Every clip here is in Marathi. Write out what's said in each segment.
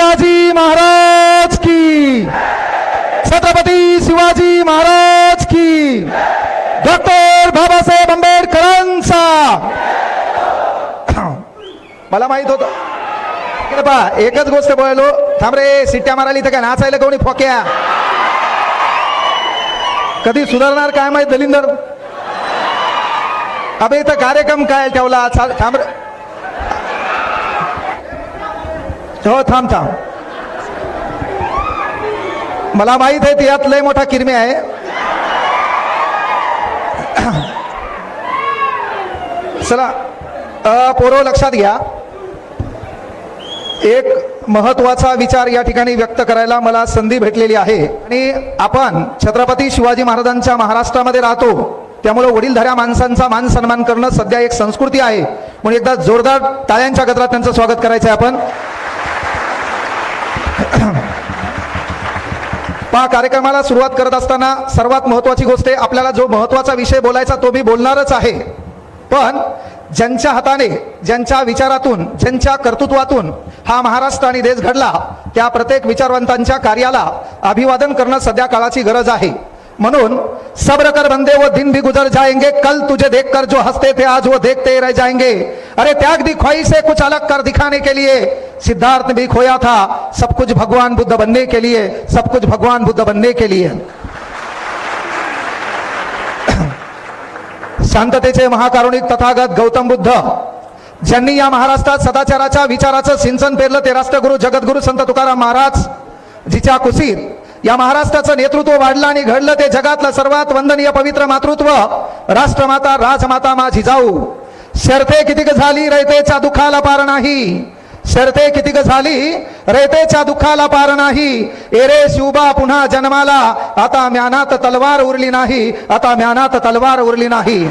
शिवाजी महाराज की, छत्रपती शिवाजी महाराज की, डॉक्टर बाबासाहेब आंबेडकरांचा. मला माहित होतं पहा, एकच गोष्ट बोललो. थांब रे, सिट्ट्या मारायला इथं काय नाचायला कोणी फोक्या? कधी सुधारणार काय माहित दलिंदर. अबे इथं कार्यक्रम काय ठेवला? थांब रे. हो थांब थांब, मला माहित आहे त्यात लय मोठा किरमी आहे. चला पोरो लक्षात घ्या, एक महत्वाचा विचार या ठिकाणी व्यक्त करायला मला संधी भेटलेली आहे. आणि आपण छत्रपती शिवाजी महाराजांच्या महाराष्ट्रामध्ये राहतो, त्यामुळे वडीलधाऱ्या माणसांचा मान सन्मान करणं सध्या एक संस्कृती आहे. म्हणून एकदा जोरदार टाळ्यांच्या गजरात त्यांचं स्वागत करायचं आहे आपण. पहा, कार्यक्रमाला सुरुवात करत असताना सर्वात महत्वाची गोष्ट आहे, आपल्याला जो महत्वाचा विषय बोलायचा तो मी बोलणारच आहे. पण ज्यांच्या हाताने, ज्यांच्या विचारातून, ज्यांच्या कर्तृत्वातून हा महाराष्ट्र आणि देश घडला, त्या प्रत्येक विचारवंतांच्या कार्याला अभिवादन करणं सध्या काळाची गरज आहे. म्हणून सब्र कर बंदे वो दिन भी गुजर जाएंगे, कल तुझे देखकर जो हंसते थे आज वो देखते रह जाएंगे. अरे त्याग दी ख्वाहिशें कुछ अलग कर दिखाने के लिए, सिद्धार्थ भी खोया था सब कुछ भगवान बुद्ध बनने के लिए, सब कुछ भगवान बुद्ध बनने के लिए. शांततेचे महाकारुणिक तथागत गौतम बुद्ध, ज्यांनी या महाराष्ट्रात सदाचाराच्या विचाराचं सिंचन पेरलं, ते राष्ट्रगुरु जगद्गुरु संत तुकाराम महाराज, जिच्या कुशीत या महाराष्ट्राचं नेतृत्व वाढलं आणि घडलं, ते जगातलं सर्वात वंदनीय पवित्र मातृत्व राष्ट्रमाता राजमाता मा जिजाऊ. शर्ते कितीक झाली रयतेच्या दुःखाला पार नाही, शर्ते कितीक झाली रयतेच्या दुःखाला पार नाही. एरे शिवबा पुन्हा जन्माला, आता म्यानात तलवार उरली नाही, आता म्यानात तलवार उरली नाही.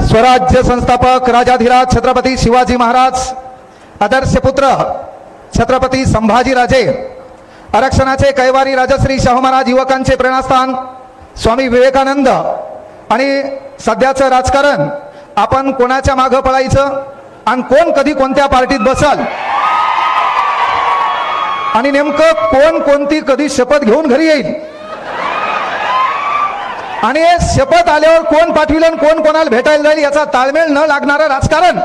स्वराज्य संस्थापक राजाधिराज छत्रपती शिवाजी महाराज, आदर्श पुत्र छत्रपती संभाजीराजे, आरक्षणाचे कैवारी राजश्री शाहू महाराज, युवकांचे प्रेरणास्थान स्वामी विवेकानंद. आणि सध्याचं राजकारण, आपण कोणाच्या मागं पळायचं आणि कोण कधी कोणत्या पार्टीत बसल, आणि नेमकं कोण कोणती कधी शपथ घेऊन घरी येईल, आणि शपथ आल्यावर कोण पाठविलं आणि कोण कोणाला भेटायला जाईल, याचा ताळमेळ न लागणारं राजकारण.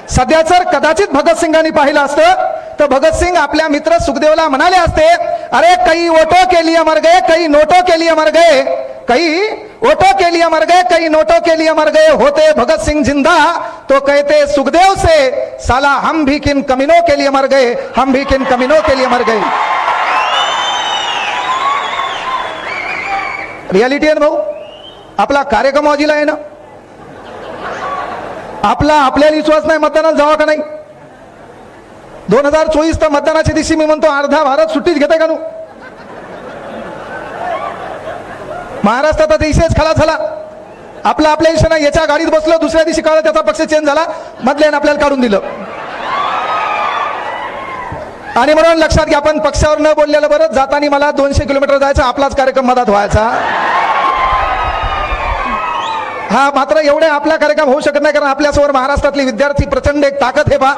सध्या जर कदाचित भगतसिंगांनी पाहिलं असतं तर भगतसिंग आपल्या मित्र सुखदेवला म्हणाले असते, अरे कई वोटों के लिए मर गए, कई नोटों के लिए मर गए, कई वोटों के लिए मर गए, कई नोटों के लिए मर गए. होते भगत सिंह जिंदा तो कहते सुखदेव से, साला हम भी किन कमीनों के लिए मर गए, हम भी किन कमीनों के लिए मर गए. रियालिटी आहे ना भाऊ, आपला कार्यक्रम वाजीला आहे ना. आपल्याला विश्वास नाही मतदानाला जावा का नाही. 2024 तर मतदानाच्या दिवशी मी म्हणतो अर्धा भारत सुट्टीच घेताय का नु. महाराष्ट्रात दिवशीच खलास झाला. आपल्या दिवशी याच्या गाडीत बसलो, दुसऱ्या दिवशी कळलं त्याचा पक्ष चेंज झाला, मधल्याने आपल्याला काढून दिलं. आणि म्हणून लक्षात घ्या, आपण पक्षावर न बोललेलं बरं. जाताना मला 200 किलोमीटर जायचा, आपलाच कार्यक्रम मधात व्हायचा. हा मात्र एवढे आपला कार्यक्रम होऊ शकत नाही, कारण आपल्यासमोर महाराष्ट्रातली विद्यार्थी प्रचंड एक ताकद आहे बा.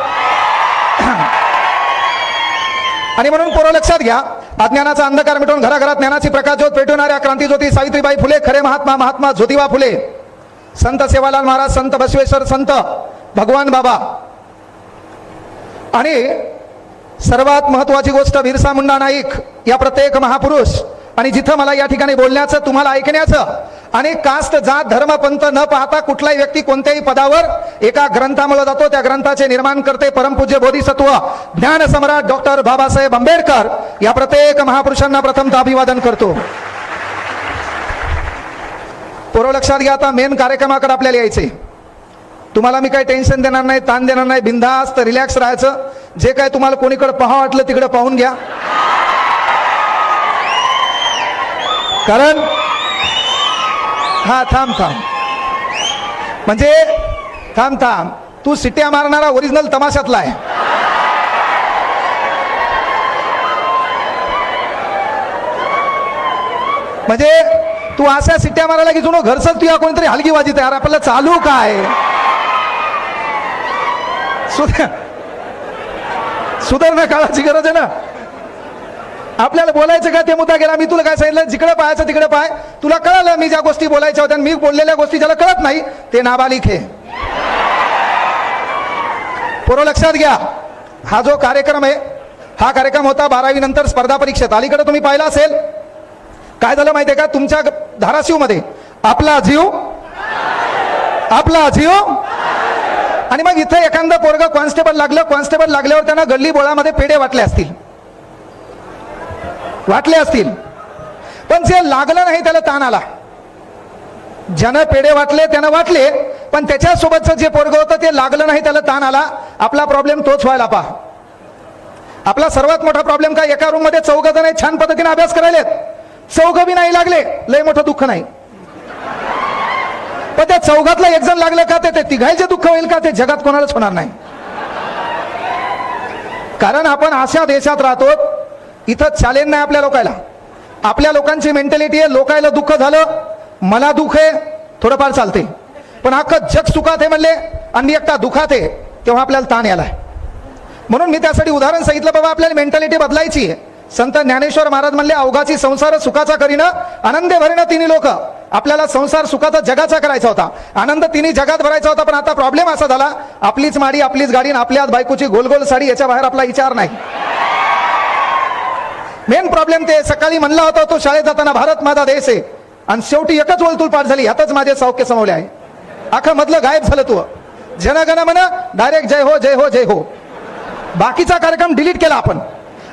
आणि म्हणून पोरं लक्षात घ्या, अज्ञानाचा अंधकार मिटवून घराघरात ज्ञानाची प्रकाशज्योत पेटवणाऱ्या क्रांतीज्योती सावित्रीबाई फुले, खरे महात्मा महात्मा ज्योतिबा फुले, संत सेवालाल महाराज, संत बसवेश्वर, संत भगवान बाबा. आणि सर्वात महत्वाची गोष्ट बिरसा मुंडा नाईक, या प्रत्येक महापुरुष. आणि जिथं मला या ठिकाणी बोलण्याचं, तुम्हाला ऐकण्याचं, आणि कास्ट जात धर्म पंथ न पाहता कुठलाही व्यक्ती कोणत्याही पदावर एका ग्रंथामुळे जातो, त्या ग्रंथाचे निर्माण करते परमपूज्य बोधिसत्व ज्ञान सम्राट डॉक्टर बाबासाहेब आंबेडकर. या प्रत्येक महापुरुषांना प्रथमतः अभिवादन करतो. पोरं लक्षात घ्या, आता मेन कार्यक्रमाकडे आपल्याला यायचे. तुम्हाला मी काही टेन्शन देणार नाही, ताण देणार नाही, बिनधास्त रिलॅक्स राहायचं. जे काय तुम्हाला कोणीकडे पाहावं वाटलं तिकडे पाहून घ्या. कारण हा थांब म्हणजे थांब, तू सिट्या मारणारा ओरिजिनल तमाशातला आहे. म्हणजे तू अशा सिट्या मारायला की जुनो घरचं तुया कोणतरी हलगी वाजित आहे. आपल्याला चालू काय सुधारणा काळाची गरज आहे ना. आपल्याला बोलायचं का ते मुद्दा गेला. मी तुला काय सांगितलं, जिकडे पाहायचं तिकडे पाय. तुला कळलं मी ज्या गोष्टी बोलायच्या होत्या, मी बोललेल्या गोष्टी ज्याला कळत नाही ते नाबालिक आहे. पोरं लक्षात घ्या, हा जो कार्यक्रम आहे हा कार्यक्रम होता 12वी नंतर स्पर्धा परीक्षेत. अलीकडे तुम्ही पाहिला असेल काय झालं माहितीये का, तुमच्या धाराशिव मध्ये आपला जीव आणि मग इथे एखादं पोरग कॉन्स्टेबल लागलं. कॉन्स्टेबल लागल्यावर त्यांना गल्ली बोळामध्ये पेढे वाटले असतील, पण जे लागलं नाही त्याला ताण आला. ज्यानं पेढे वाटले त्यानं वाटले, पण त्याच्यासोबतचं जे पोरग होतं ते लागलं नाही त्याला ताण आला. आपला प्रॉब्लेम तोच व्हायला पहा. आपला सर्वात मोठा प्रॉब्लेम काय, एका रूम मध्ये 4 जण छान पद्धतीने अभ्यास करायलेत, 4 बी नाही लागले, लय मोठं दुःख नाही. पण त्या 4घातला 1 जण लागलं का ते तिघांचे दुःख होईल का, ते जगात कोणालाच होणार नाही. कारण आपण अशा देशात राहतो इथं चॅलेंज नाही आपल्या लोकायला. आपल्या लोकांची मेंटॅलिटी आहे, लोकायला दुःख झालं मला दुःख आहे थोडंफार चालते, पण अख्खं जग सुखात आहे म्हणले आणि मी एकटा दुखात आहे तेव्हा आपल्याला ताण यालाय. म्हणून मी त्यासाठी उदाहरण सांगितलं, बाबा आपल्याला मेंटॅलिटी बदलायची आहे. संत ज्ञानेश्वर महाराज म्हणले, अवघाची संसार सुखाचा करीनं आनंदे भरीनं तिन्ही लोक. आपल्याला संसार सुखाचा जगाचा करायचा होता, आनंद तिन्ही जगात भरायचा होता. पण आता प्रॉब्लेम असा झाला, आपलीच माडी आपलीच गाडी आपल्याच बायकोची गोलगोल साडी, याच्या बाहेर आपला विचार नाही. मेन प्रॉब्लेम ते सकाळी म्हणला होता तो शाळेत जाताना, भारत माझा देश आहे, आणि शेवटी एकच वळतूल पाठ झाली, यातच माझे सौख्य समवले आहे. अख्खं मधलं गायब झालं. तू जनगण मन डायरेक्ट जय हो जय हो जय हो, बाकीचा कार्यक्रम डिलीट केला आपण.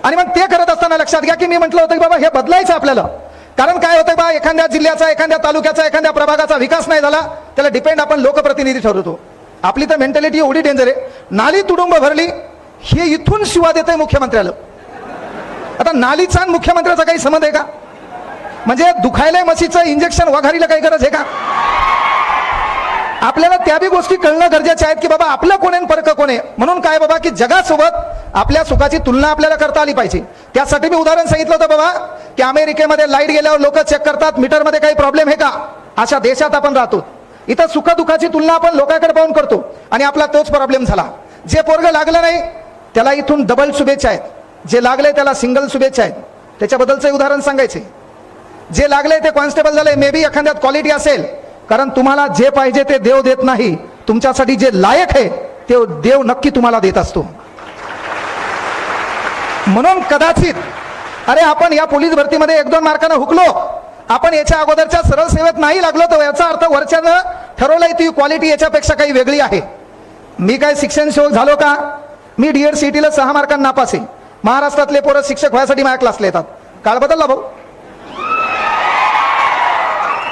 आणि मग ते करत असताना लक्षात घ्या की मी म्हटलं होतं की बाबा हे बदलायचं आपल्याला. कारण काय होतं बा, एखाद्या जिल्ह्याचा एखाद्या तालुक्याचा एखाद्या प्रभागाचा विकास नाही झाला त्याला डिपेंड आपण लोकप्रतिनिधी ठरवतो. आपली तर मेंटॅलिटी एवढी डेंजर आहे, नाली तुडुंब भरली हे इथून शिवा देतंय मुख्यमंत्र्याला. आता नालीचा आणि मुख्यमंत्र्याचा काही संबंध आहे का? म्हणजे दुखायला म्हशीचं इंजेक्शन वघारीला काही गरज आहे का? आपल्याला त्या बी गोष्टी कळणं गरजेचे आहेत की बाबा आपलं कोण आहे परक कोण आहे. म्हणून काय बाबा की जगासोबत आपल्या सुखाची तुलना आपल्याला करता आली पाहिजे. त्यासाठी मी उदाहरण सांगितलं होतं बाबा की अमेरिकेमध्ये लाईट गेल्यावर लोक चेक करतात मीटरमध्ये काही प्रॉब्लेम आहे का. अशा देशात आपण राहतो, इथं सुख दुःखाची तुलना आपण लोकांकडे पाहून करतो आणि आपला तोच प्रॉब्लेम झाला. जे पोरग लागलं नाही त्याला इथून डबल शुभेच्छा आहेत, जे लागले त्याला सिंगल शुभेच्छा आहेत. त्याच्याबद्दलचं उदाहरण सांगायचे, जे लागले ते कॉन्स्टेबल झाले, मे बी एखाद्यात क्वालिटी असेल, कारण तुम्हाला जे पाहिजे ते देव देत नाही, तुमच्यासाठी जे लायक आहे ते देव नक्की तुम्हाला देत असतो. म्हणून कदाचित अरे आपण या पोलीस भरतीमध्ये 1-2 मार्कानं हुकलो, आपण याच्या अगोदरच्या सरळ सेवेत नाही लागलो, तर याचा अर्थ वरच्यानं ठरवलंय ती क्वालिटी याच्यापेक्षा काही वेगळी आहे. मी काय शिक्षण सेवक झालो का? मी DED ला 6 मार्कांना नापास आहे. महाराष्ट्रातले पोरं शिक्षक व्हायसाठी माझ्या क्लासला येतात. काळ बदलला भाऊ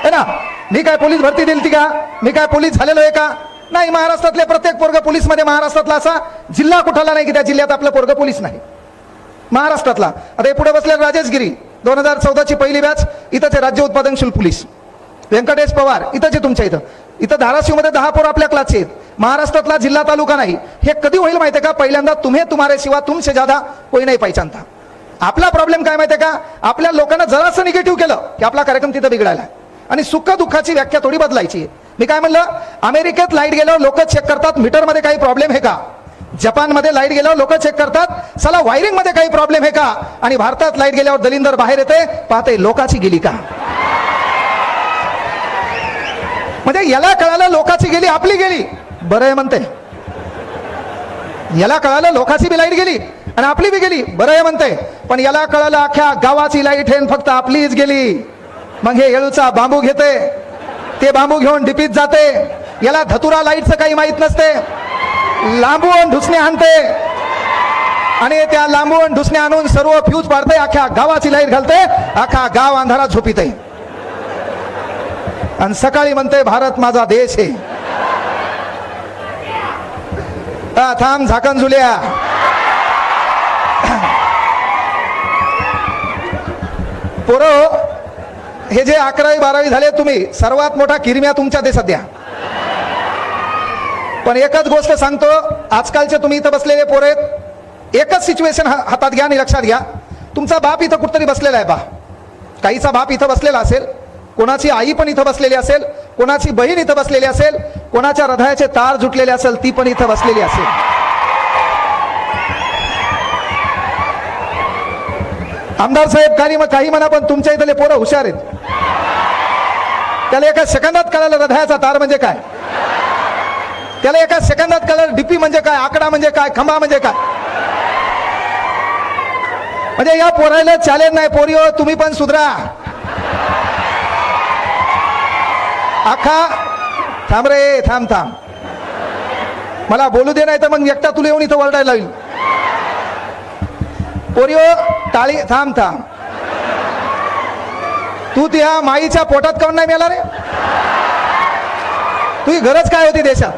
है ना. मी काय पोलीस भरती दिली का? मी काय पोलीस झालेलो आहे का? नाही. महाराष्ट्रातले प्रत्येक पोरग पोलीस मध्ये, महाराष्ट्रातला असा जिल्हा कुठला नाही की त्या जिल्ह्यात आपलं पोरग पोलीस नाही. महाराष्ट्रातला आता हे पुढे बसले राजेश गिरी 2014ची पहिली बॅच, इथंच आहे राज्य उत्पादन शुल्क पोलीस. व्यंकटेश पवार इथंच आहे तुमच्या इथं धाराशिव मध्ये 10 पोरं आपल्या क्लासचे आहेत. महाराष्ट्रातला जिल्हा तालुका नाही. हे कधी होईल माहितीये का? पहिल्यांदा तुम्ही तुम्हारे सिवा तुमसे ज्यादा कोई नाही पहचानता. आपला प्रॉब्लेम काय माहितीये का? आपल्या लोकांना जरासं निगेटिव्ह केलं की आपला कार्यक्रम तिथं बिघडायला, आणि सुख दुःखाची व्याख्या थोडी बदलायची. मी काय म्हणलं, अमेरिकेत लाईट गेल्यावर लोक चेक करतात मीटरमध्ये काही प्रॉब्लेम आहे का. जपानमध्ये लाईट गेल्यावर लोक चेक करतात चला वायरिंग मध्ये काही प्रॉब्लेम आहे का. आणि भारतात लाईट गेल्यावर दलिंदर बाहेर येते, पाहते लोकाची गेली का. म्हणजे याला कळालं लोकाची गेली आपली गेली, बरं आहे म्हणते. याला कळालं लोकाची बी लाईट गेली आणि आपली बी गेली, बरं आहे म्हणते. पण याला कळालं अख्ख्या गावाची लाईट आहे फक्त आपलीच गेली. मग हे येळूचा बांबू घेते, ते बांबू घेऊन डिपीत जाते. याला धतुरा लाईटचं काही माहित नसते, लांबून ढुसणे आणते आणि त्या लांबून ढुसणे आणून सर्व फ्यूज पाडते, अख्ख्या गावाची लाईट घालते, अख्खा गाव अंधारात झोपीत आहे आणि सकाळी म्हणते भारत माझा देश आहे. थांब झाकण जुल्या. पोरं हे जे 11वी 12वी झाले तुम्ही, सर्वात मोठा किरम्या तुमच्या देशात द्या. पण एकच गोष्ट सांगतो, आजकालचे तुम्ही इथं बसलेले पोरं आहेत, एकच सिच्युएशन हातात घ्या आणि लक्षात घ्या. तुमचा बाप इथं कुठतरी बसलेला आहे. काहीचा बाप इथं बसलेला असेल, कोणाची आई पण इथं बसलेली असेल, कोणाची बहीण इथं बसलेली असेल, कोणाच्या हृदयाचे तार जुटलेले असेल ती पण इथं बसलेली असेल. आमदार साहेब काही म्हणा, पण तुमच्या इथले पोरं हुशार आहेत. त्याला एका सेकंदात कळालं हृदयाचा तार म्हणजे काय, त्याला एका सेकंदात कळालं डीपी म्हणजे काय, आकडा म्हणजे काय, खंबा म्हणजे काय. म्हणजे या पोरायला चॅलेंज नाही. पोरियो तुम्ही पण सुधरा. आखा थांब रे, थांब. मला बोलू दे, नाही तर मग एकटा तुला येऊन इथं वरडायला लागेल. पोरियो टाळी, थांब. तू त्या माईच्या पोटात काऊन नाही मेला रे? तुझी गरज काय होती देशात?